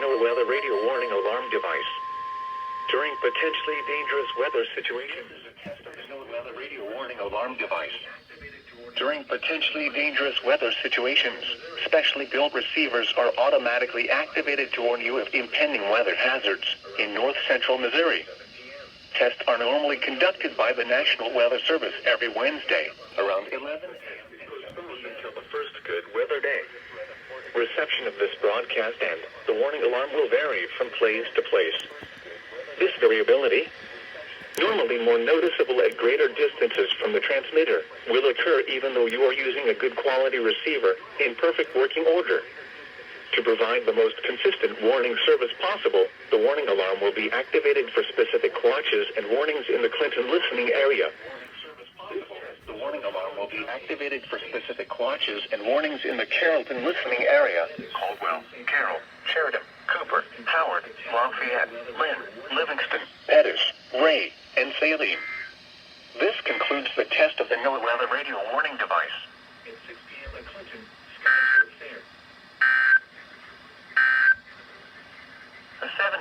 NOAA radio warning alarm device. During potentially dangerous weather situations, test of the NOAA radio warning alarm device. During potentially dangerous weather situations, specially built receivers are automatically activated to warn you of impending weather hazards in north-central Missouri. Tests are normally conducted by the National Weather Service every Wednesday, around 11 until the first good weather day. Reception of this broadcast and the warning alarm will vary from place to place. This variability, normally more noticeable at greater distances from the transmitter, will occur even though you are using a good quality receiver in perfect working order. To provide the most consistent warning service possible, the warning alarm will be activated for specific watches and warnings in the Clinton listening area. The warning alarm will be activated for specific watches and warnings in the Carrollton listening area. Caldwell, Carroll, Sheridan, Cooper, Howard, Lafayette, Lynn, Livingston, Pettis, Ray, and Saline. This concludes the test of the NOAA radio warning